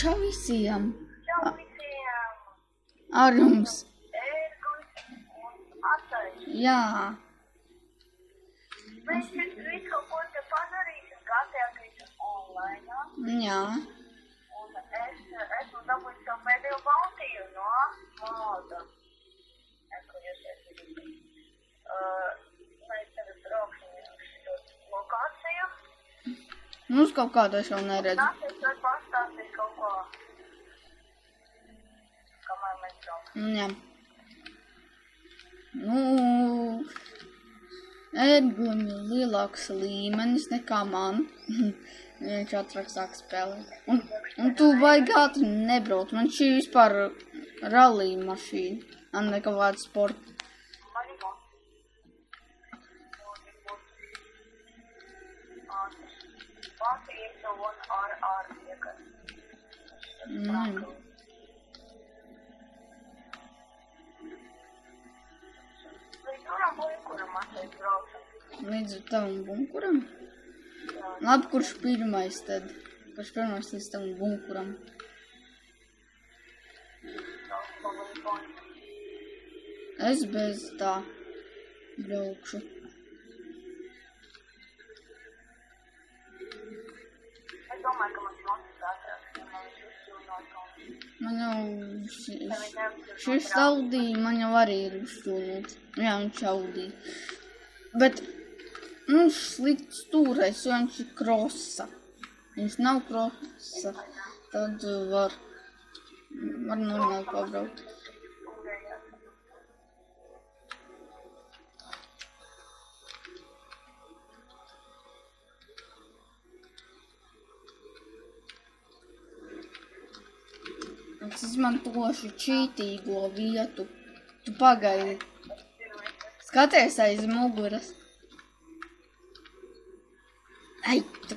Čau visiem! Čau visiem! Ar jums! Ērglis un Atais. Jā. Mēs šeit drīz kaut ko te padarīsim, gatēkīsim online. Jā. Un es esmu dabūjis savu pēdējo baltīju no māda. Kur jūs esat? Mēs tagad brauksim uz šo lokāciju. Mums kaut kādu es vēl neredzu. Nāc, es varu pastāstīt kaut ko, kamēr mēs brauksim. Jā. Ērglim ir lielāks līmenis nekā man. Viņš ātrāk sāk spēlēt. Un tu vajag ātri nebrauc. Man šī vispār rallija mašīna. Man nekā kāda sporta. Līdz tavam bunkuram? Labi, kurš pirmais tad? Kurš pirmais līdz tavam bunkuram? Es bez tā braukšu. Es domāju, ka mans motis ātrāk, ja man viņš uzšķūnot. Man jau šis Audi man jau arī ir uzšķūnots. Jā, viņš Audi. Bet viņš slikts stūrais, jo viņš ir krosa. Viņš nav krosa. Tad var normāli pabraukt. Es izmantošu čītīgo vietu. Tu pagaidi. Skaties aiz muguras. Ai, tu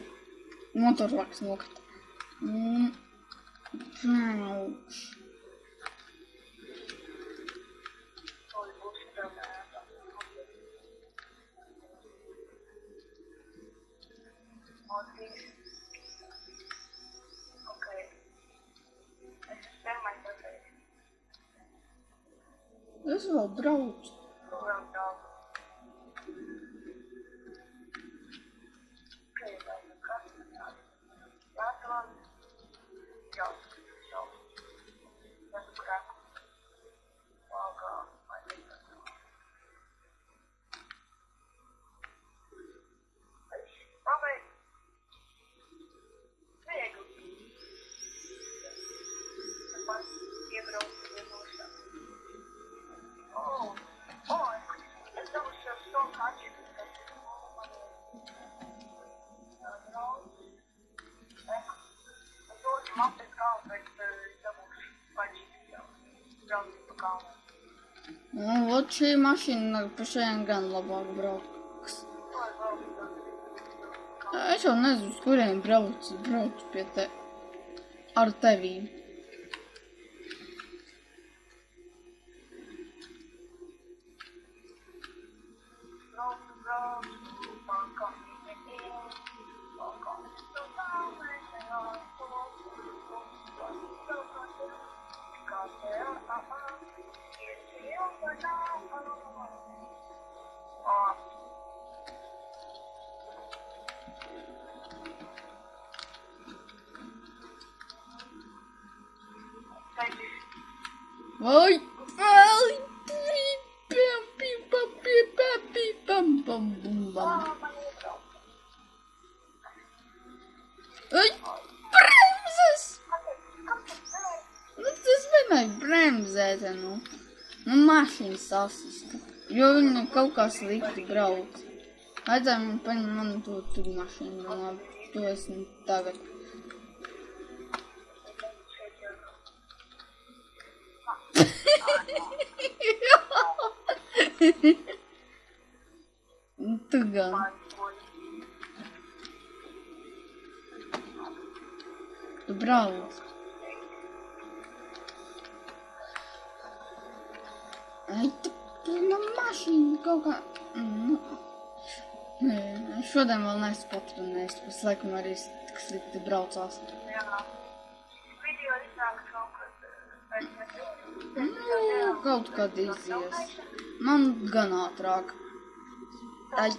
motorvaks nokat. Brauč. Es vēl braucu. Vot šī mašīna pašajām gan labāk brauks. Es jau nezinu, uz kuriem braucu pie te ar tevīm. Oi! Oi! Bremzes! Tas vienmēr bremzēta, nu. Mašīna sasista, jo viņa kaut kā slikti brauc. Vajadzēja man paņemt manu to mašīnu, labi, to es tagad. Tu gan. Tu brauc. Ai, tu mašīna kaut kā... Šodien vēl neesmu patronējis, pēc laikam arī tik slikti braucās. Jā. nāks kaut kas pēc mēs Nu, kaut kad izies. Man gan ātrāk. Ai,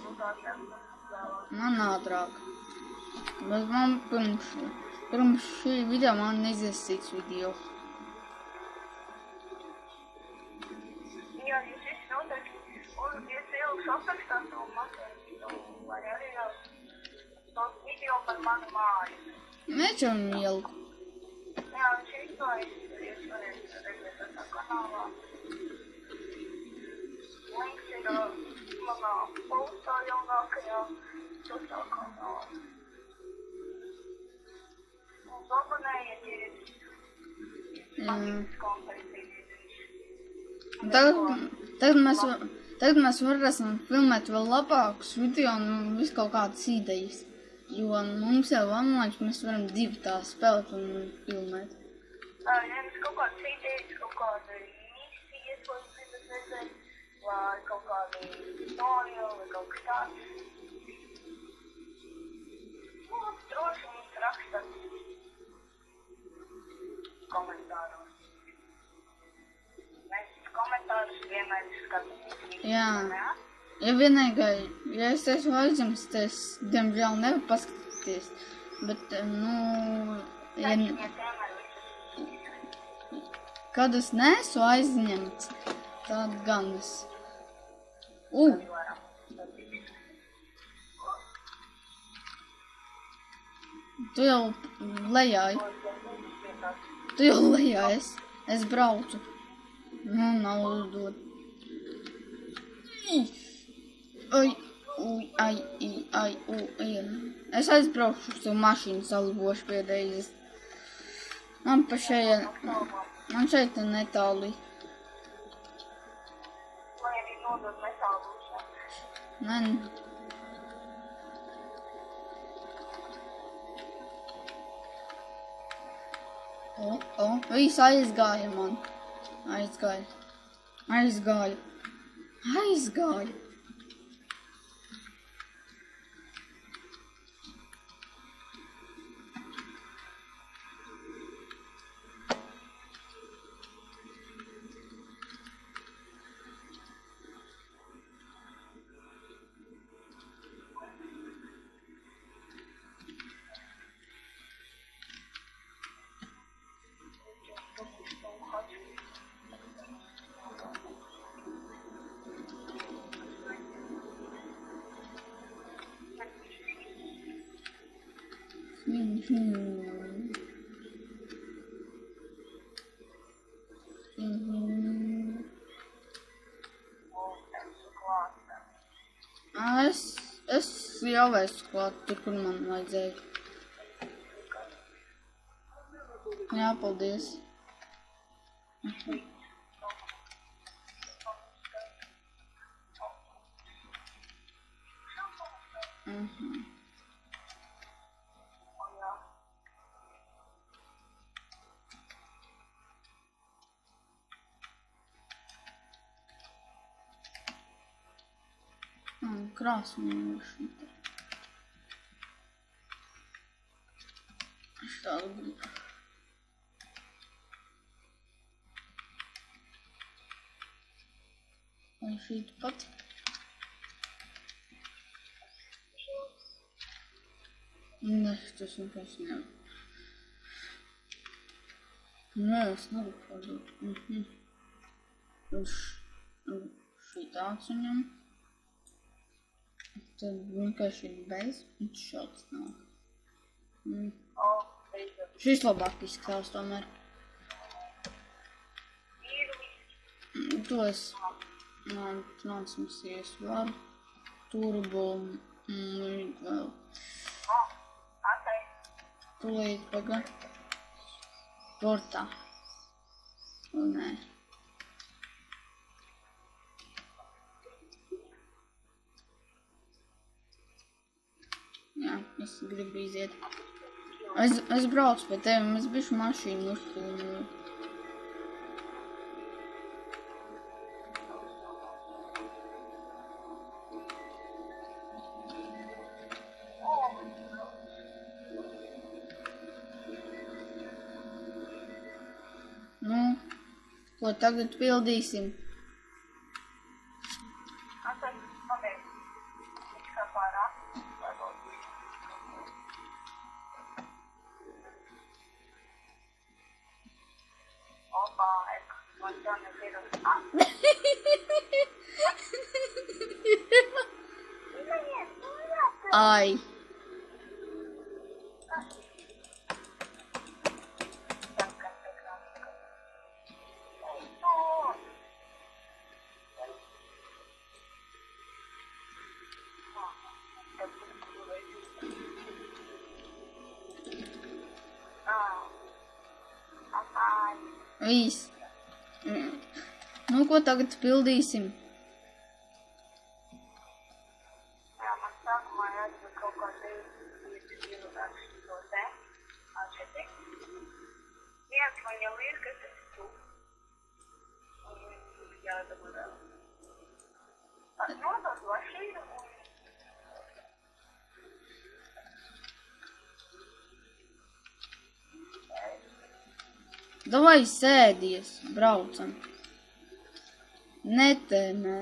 man ātrāk. Bet man pirms šī video man izies cits video. Jā, jūs visi noteikti, un jūs ilgs aprakstāt to materiālu, vai arī tos video par manu māju. Nečam ieliku. Jā, viņš izklājas, jūs varēsiet redzēt tā kanālā. Links ir manā postā jaunākajā sociālā kanālā. Un abonējiet, ja ir patīks konferencijas. Tagad mēs varēsim filmēt vēl labākus video un visu kaut kādas idejas. Jo mums jau online mēs varam divi tā spēlēt un filmēt. Ja jums kaut kādas idejas, kaut kāda misijas, ko jūs gribat redzēt, vai kaut kāda istorija, vai kaut kas tāds. Nu, droši mums rakstat komentāros. Mēs komentārus vienmēr skatāmies. Jā. Ja vienīgai, ja es esmu aizņemts, es diemžēl nevaru paskatīties. Bet, ja, kad es neesmu aizņemts, tad gan es. Tu jau lejāji. Es braucu. Nu, nav uzdot. Es aizbraukšu uz to mašīnu salbošu pēdējais. Man šeit netāli. Vai arī nodot metālu. Nē. Viss aizgāja man. Aizgāja. Es jau esmu klāt, tur, kur man vajadzēja. Jā, paldies. Krāsmīgi šita. Es tādu gribu. Un šītu pat. Nē, tas vienkārši nevar. Nē, es negribu padot. Šī tāds viņam. Tad vienkārši ir bez, un šāds nāk. Šis labāk izskatās tomēr. To es transmisijas varu. Turbo, vēl. Tūlīt paga. Portā. Nē. Jā, es gribu iziet. Es braucu pie tevi, es bišu mašīnu uzstūmēju. Nu, ko tagad pildīsim? Tad, pabeig. Viņš kā pārāk, varbūt. Opa, man tā nezinu. Ai. Viss. Nu, ko tagad pildīsim? Jā, man sākumā jāatver kaut kā 5 kilo rakstu to te. Atšķirti. Viens man jau ir, kas tas tu. Un jādomā. Nodot mašīnu un... Davai sēdies, braucam. Netēmē.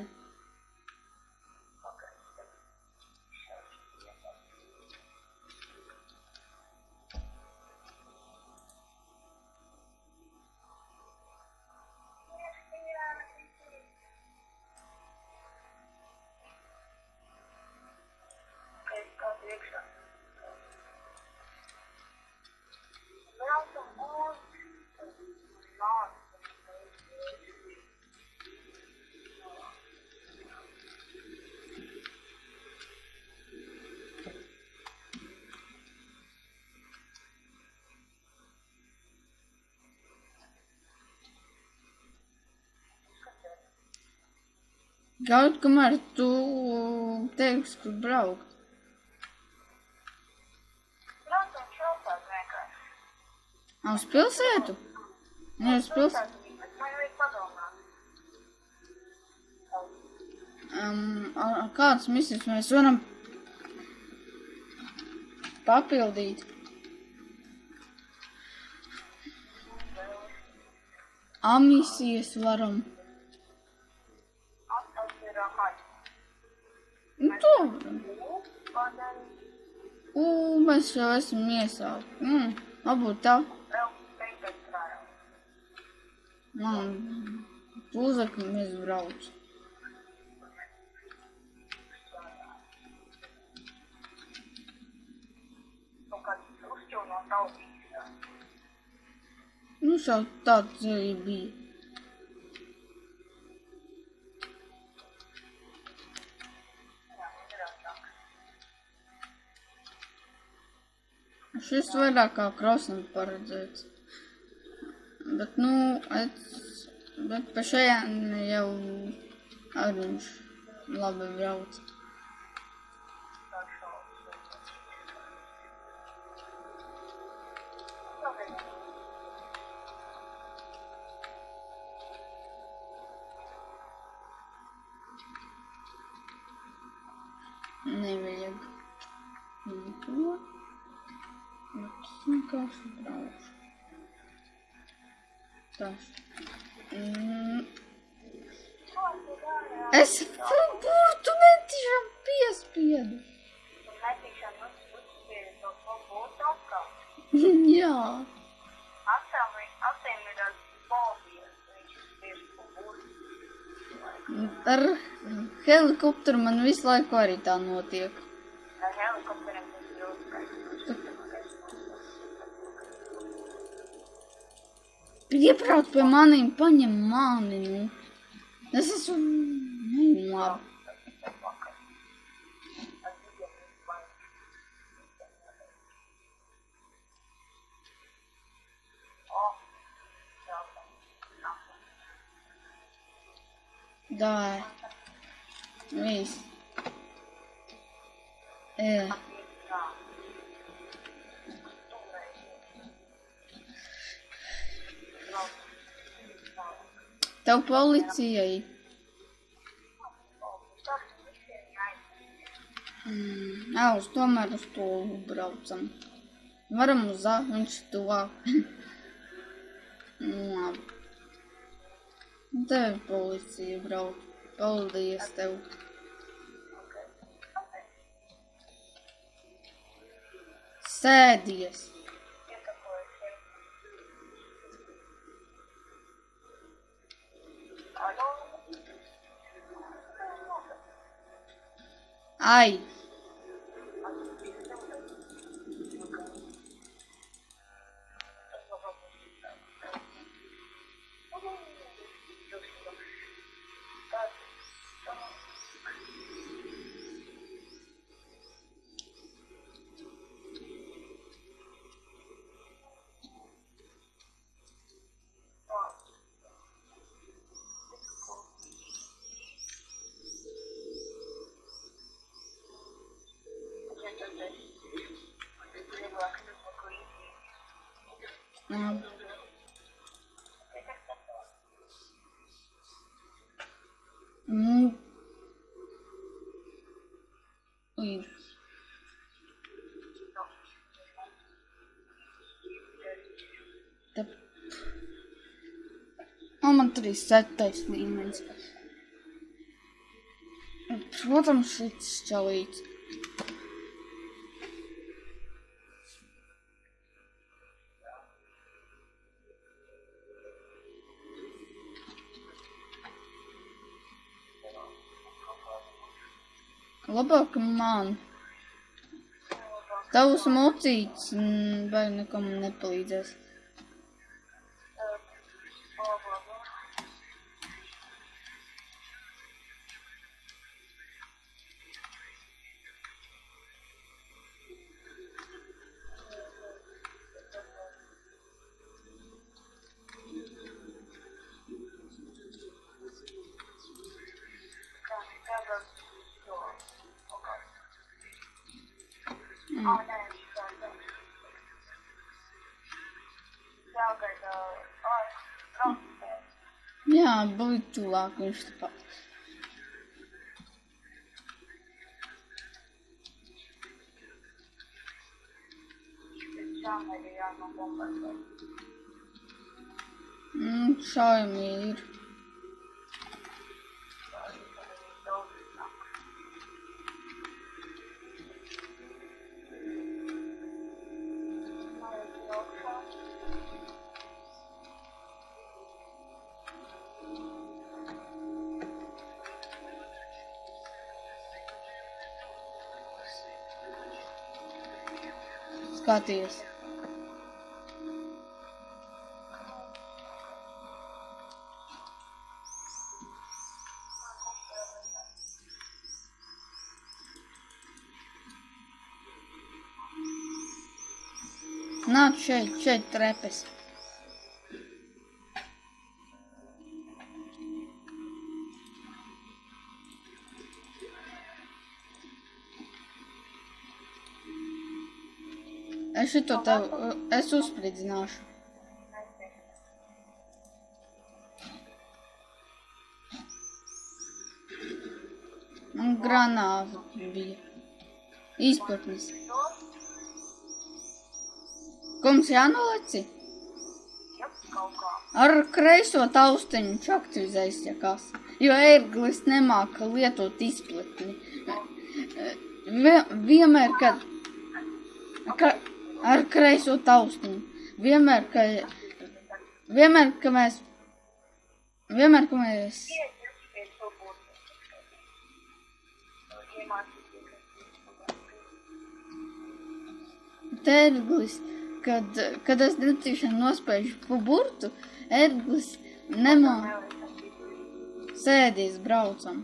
Gaut, kamēr tu teiksi, kur braukt. Braucam šautāt vienkārši. Uz pilsētu? Ne, uz pilsētu. Man vajag padomāt. Kādas misijas mēs varam papildīt? Misijas varam. Nu, to varam. Mēs jau esam iesākuši. Varbūt tā. Man pūzaka mēs brauc. Nu, šā tāds arī bija. Šis vairāk kā krosam paredzēts. Bet, nu, bet pa šajām jau arī viņš labi brauc. Nevajag to. Bet es vienkārši braucu. Tas. Es burtu netiešām piespiedu. Un netīšām uzspiedu to burtu atkal. Jā. Aptiem ir bobijas, viņš spiež to burtu. Ar helikopteru man visu laiku arī tā notiek. Ar helikopteriem tas ir uzskaits. Piebrauc pie manīm, paņem mani, nu. Es esmu... Nu, labi. Давай. Viss. Tev policijai. Tomēr uz to braucam. Varam uz viņš tuvāk. Labi. Tev ir policija brauc. Paldies tev. Sēdies. Ai. Ui. Man tur ir 7. līmenis. Protams, šis čalīts. Labāk man. Tavs mocīts vai nekam nepalīdzēs. Jā, būtu tuvāk viņš tāpat. Šaujami ir. Skaties. Nāc šeit trepes. Es šito tev, es uzspridzināšu. Man granāta bija. Izpratnis. Ko mums jānoleci? Ar kreiso taustiņu aktivizējas, ja kas. Jo ērglis nemāka lietot izplatni. Vienmēr, kad ar kreiso taustiņu. Vienmēr, ka mēs ērglis, kad es druptīšanu nospēju pa burtu, ērglis sēdies, braucam.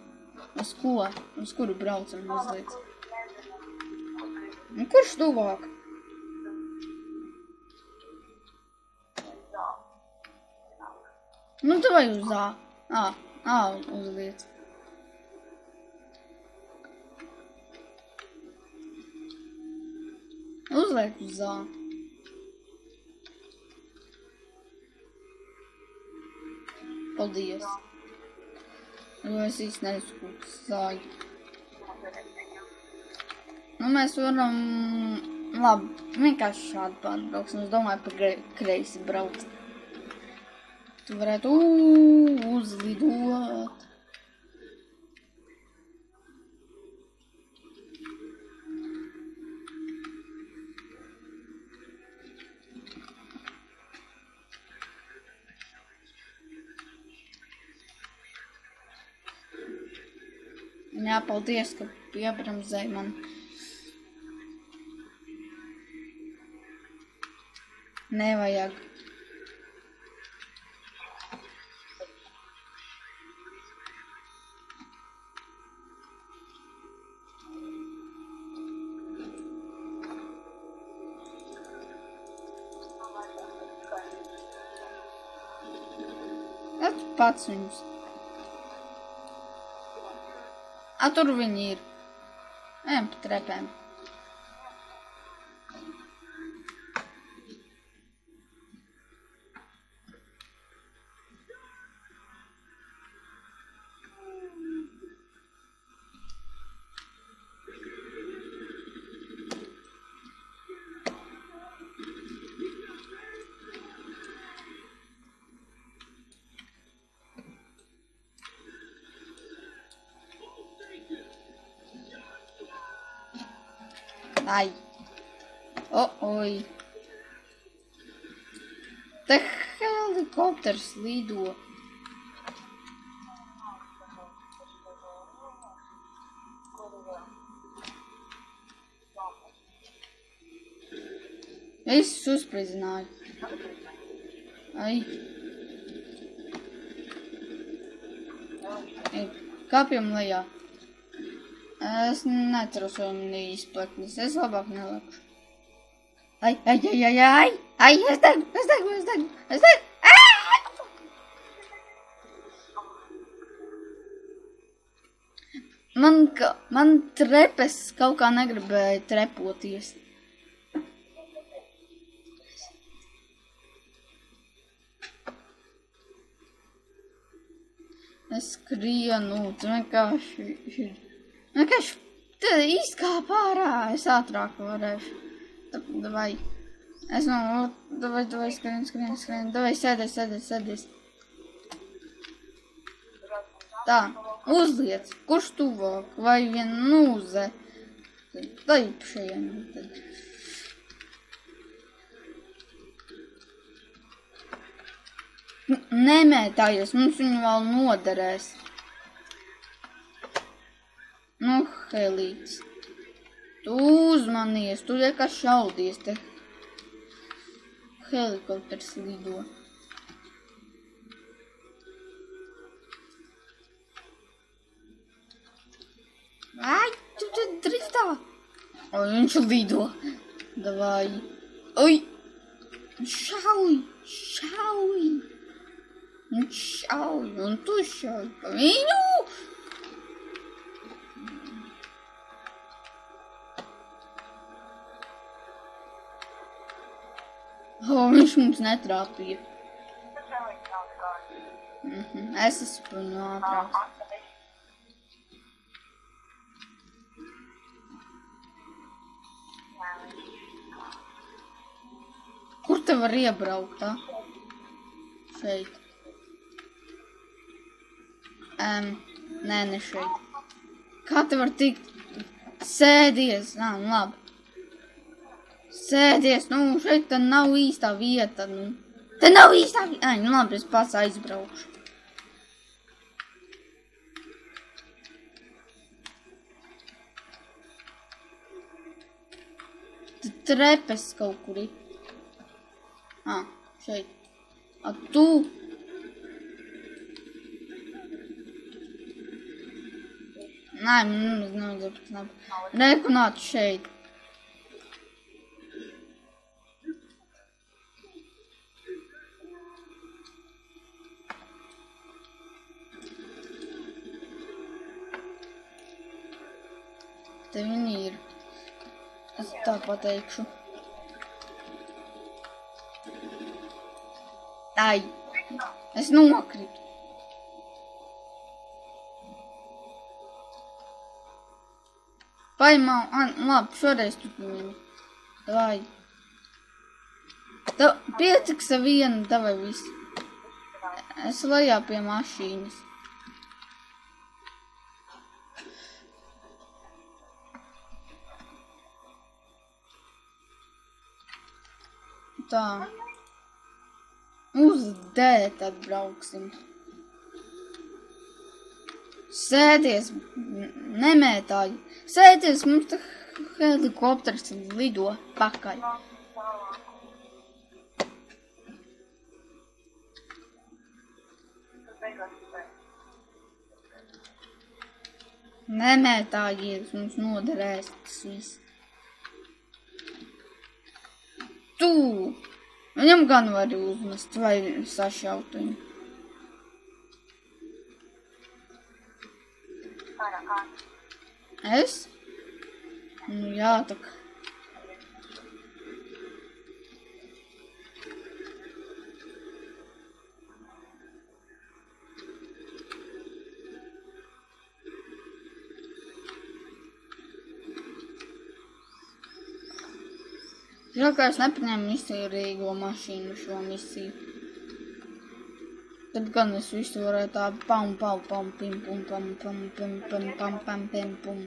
Uz ko? Uz kuru braucam mazliet? Kurš tuvāk? Nu, tu vai uz A. Uzliec. Uzliek uz A. Paldies. Jo es īsti neredzu, kur zāju. Nu, mēs varam, labi, vienkārši šādi pārbrauksim. Es domāju, pa kreisi braukt. Tu varētu uzlidot. Jā, paldies, ka piebremzēji man. Nevajag. Ja tu pats viņus. A, tur viņi ir. Ejam pa trepēm. Ai. Oi. Te helikopters lido. Visus uzspridzināju. Ai. Kāpjam lejā. Es neceros viņu izpleknis. Es labāk nelekšu. Ai. Ai, es degu. Man trepes kaut kā negribēja trepoties. Es skrienu, tu vienkārši izkāp ārā, es ātrāk varēšu. Davai. Davai, skrien. Davai, sēdies. Tā, uzliec. Kurš tuvāk? Vai vien nūze? Tā īpašajiem. Nemētājies, mums viņu vēl noderēs. Nu, Helīts. Tu uzmanies, tu liekā šaudies te. Helikopters lido. Ai, tu te driftā. Oi, viņš lido. Davai. Oi. Šauj. Un tu šauj pa viņu. Viņš mums netrāpīja. Es esmu no ātrāks. Kur te var iebraukt, tā? Šeit. Nē, šeit. Kā te var tikt? Sēdies. Labi. Sēdies, šeit te nav īstā vieta, Te nav īstā vieta. Ai, labi, es pats aizbraukšu. Te trepes kaut kur ir. Šeit. Tu. Nē, man nevajadzētu. Rekunāt šeit. Te viņi ir. Es tā pateikšu. Ai, es nokritu. Paimā, labi, šoreiz tu viņam. Davai. Pietiks ar vienu, davai visu. Es lejā pie mašīnas. Tā. Uz D tad brauksim. Sēties, nemētāji. Sēties, mums te helikopters lido pakaļ. Nemētājies, mums noderēs tas viss. Tu! Viņam gan vari uzmest vai sašaut viņu. Es? Nu jā, tak. Žēl, ka es nepaņēmu izsīrīgo mašīnu šo misiju. Tad gan es visu varētu tā pam, pim, pum, pam, pim, pum.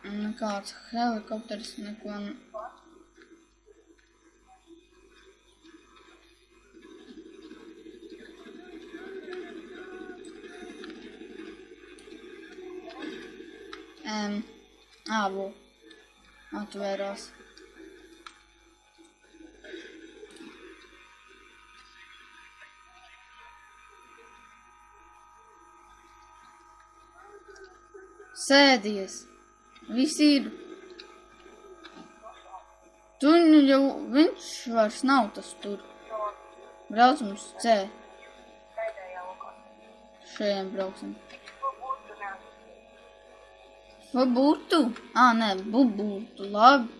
Nekāds helikopters neko... Ābu. Atvērās. Sēdies. Viss ir. Tu jau, viņš vairs nav tas tur. Brauc mums C. Šajiem brauksim. Burtu? Nē, burtu, labi.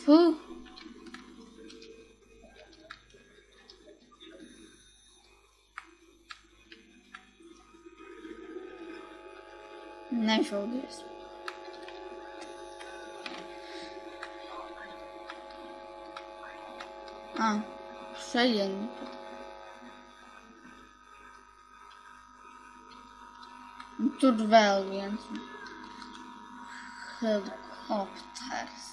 Fu. Nešaudies. Šajien. Tur vēl viens helikopters.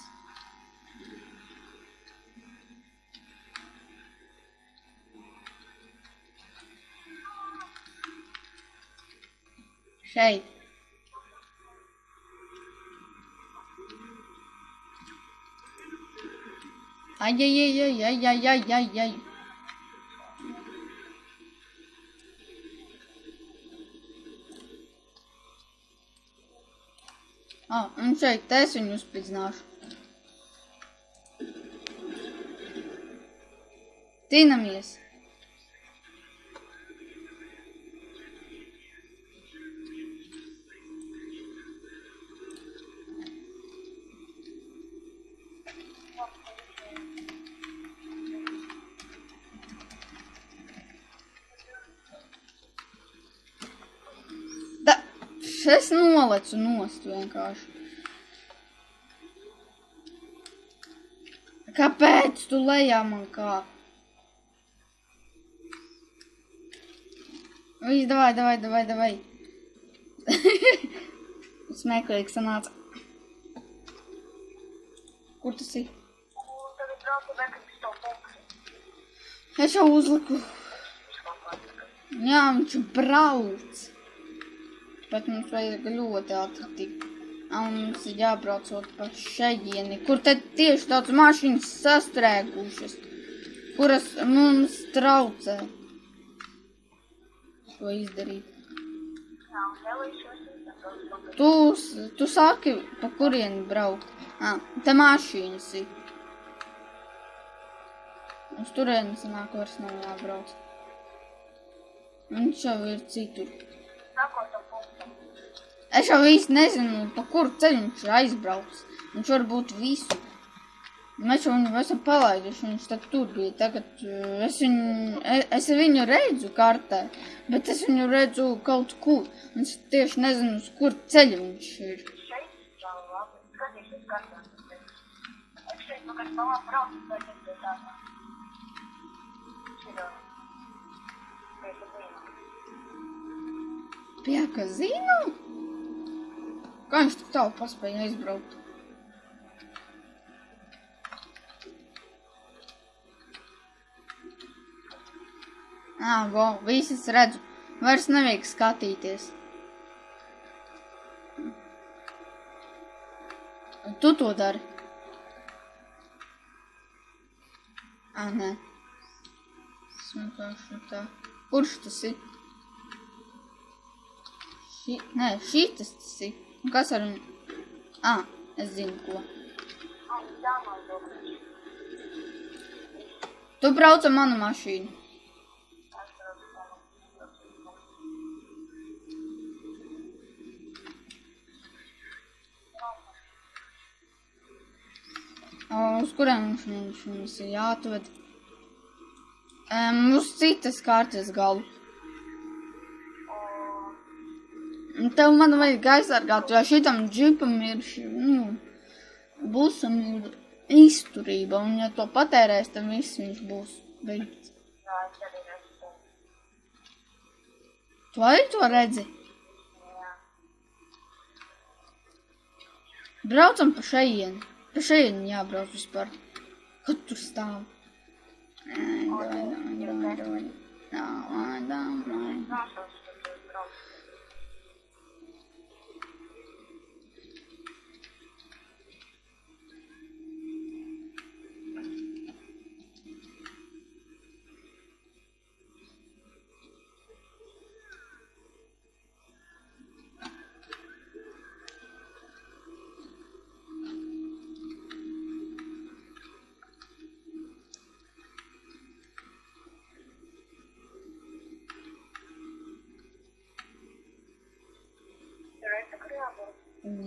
Šeit. Ai. Un šeit es viņu uzspridzināšu. Tinamies. Es nolecu nost vienkārši. Kāpēc tu lejā man kā? Viss, davai. Smēklīgi sanāca. Kur tas ir? Es jau uzliku. Jā, viņš brauc. Bet mums vajag ļoti ātri tikt. Un mums ir jābraucot pa šejieni, kur tad tieši tāds mašīnas sastrēgušas, kuras mums traucē to izdarīt. Tu saki, pa kurieni braukt. Te mašīnas ir. Uz turieni sanāk vairs nav jābrauc. Viņš jau ir citur. Es jau īsti nezinu, pa kuru ceļu viņš ir aizbraucis. Viņš var būt visu. Mēs jau viņu esam palaiduši, viņš tad tur bija. Tagad es viņu redzu kartē, bet es viņu redzu kaut kur. Es tieši nezinu, uz kur ceļu viņš ir. Nu, kad malā brauc, tad ir pie tādā. Šitā. Pie kazino. Pie kazino? Kā viņš tik tālu paspēja aizbraukt? Visi es redzu. Vairs nevajag skatīties. Tu to dari? Nē. Es vienkārši tā. Kurš tas ir? Nē, šitas tas ir. Un kas ar viņu? Es zinu, ko. Tu brauc ar manu mašīnu. Uz kuriem mums ir jāatved? Uz citas kārtas galu. Tev man vajag aizsargāt, jo šitam džipam ir, busam ir izturība, un ja to patērēs, tad viss viņš būs beigts. Jā, es arī redzu. Tu arī to redzi? Jā. Braucam pa šejieni. Pa šejieni jābrauc vispār. Kad tur stāv? Davai. Nāšos, kad tu brauc.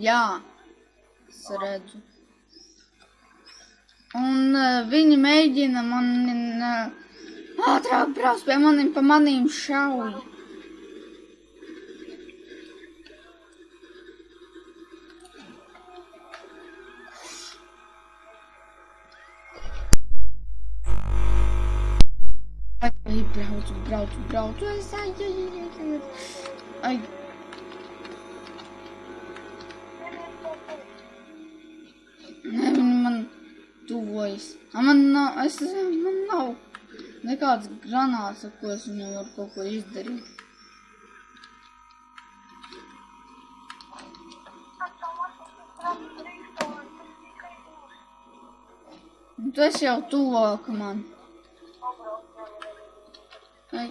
Jā, es redzu. Un viņi mēģina ātrāk brauc pie maniem, pa manīm šauj. Braucu. Ai. Nē, viņi man tuvojas. Man nav nekāds granāts, ar ko es viņam varu kaut ko izdarīt. Tu esi jau tuvāk man. Ai.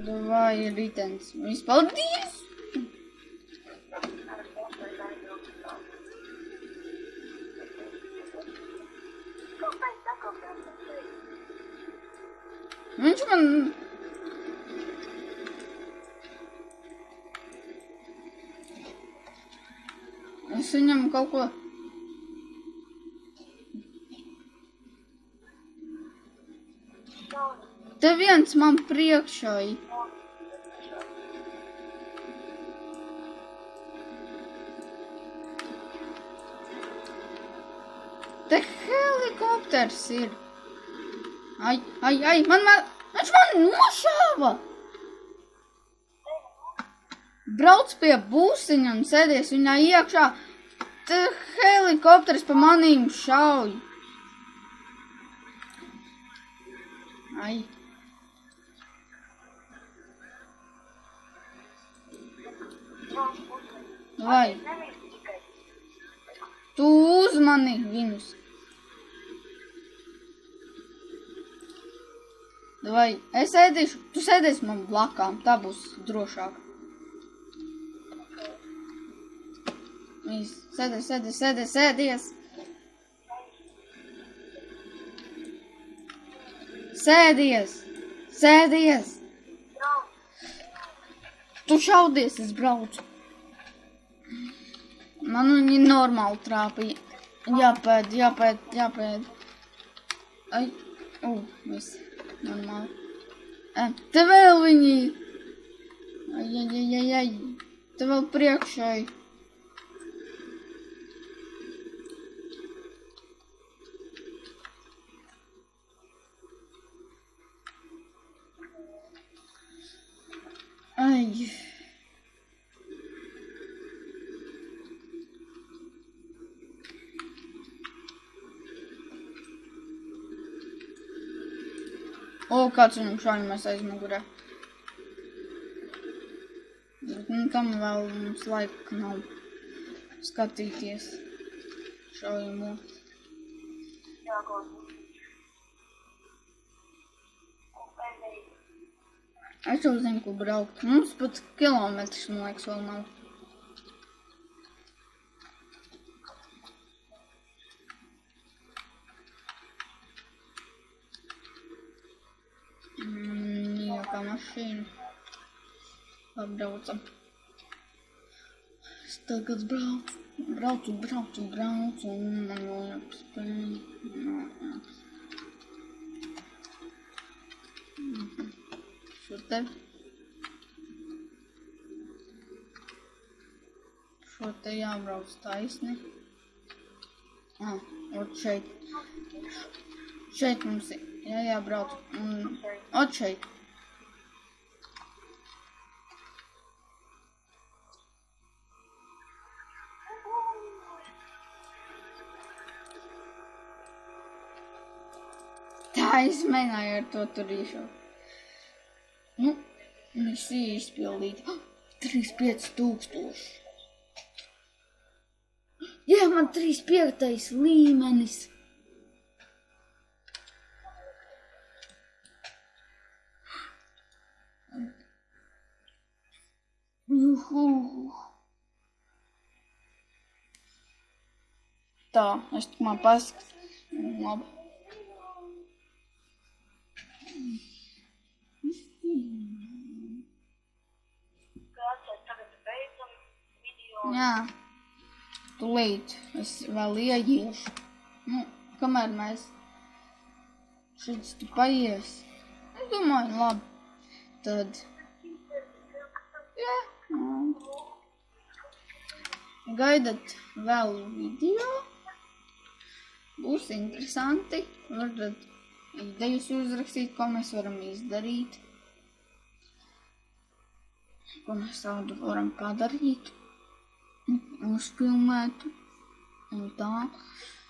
Davai, ritens. Viss, paldies! Viņš man... Es viņam kaut ko... Te viens man priekšā ir. Te helikopters ir. Ai, viņš man nošāva. Brauc pie būsiņa un sēdies viņā iekšā. Te helikopters pa manīm šauj. Ai. Vai? Tu uzmani viņus. Vai? Es ēdīšu, tu sēdēsi man blakām, tā būs drošāk. Sēdies. Sēdies. Tu šaudies, es braucu. Man viņi normāli trāpīja. Jāpēd. Ai, viss. Normāli. Te vēl viņi. Ai. Te vēl priekšai. O, kāds viņam šaļamais aizmugurē. Bet kam vēl mums laika nav skatīties šaujamo. Jāgūt. Un pēdējī. Es jau zinu, ko braukt. Mums pat kilometrs, man liekas, vēl nav. Mīļākā mašīna. Pabraucam. Es tagad braucu, un man vēl jāpaspēj. Šo te jābrauc taisni. Ot šeit. Šeit mums jābrauc. Ot šeit. Tā es mēģināju ar to turīšu. Nu, misija izpildīta. 35,000. Jā, man 35. līmenis. Tā, es tikmēr paskatu. Labi. Tagad beidzam video. Jā. Tūlīt es vēl ieiešu. Nu, kamēr mēs šeit tu paies. Es domāju, labi. Tad. Jā. Gaidat vēl video. Būs interesanti. Varat idejas uzrakstīt, ko mēs varam izdarīt. Ko mēs tādu varam padarīt. Uzfilmētu. Un tā.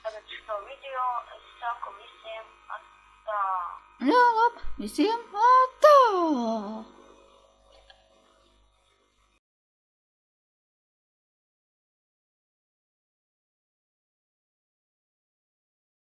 Tagad šo video es saku visiem atā. Jā, labi. Visiem atā.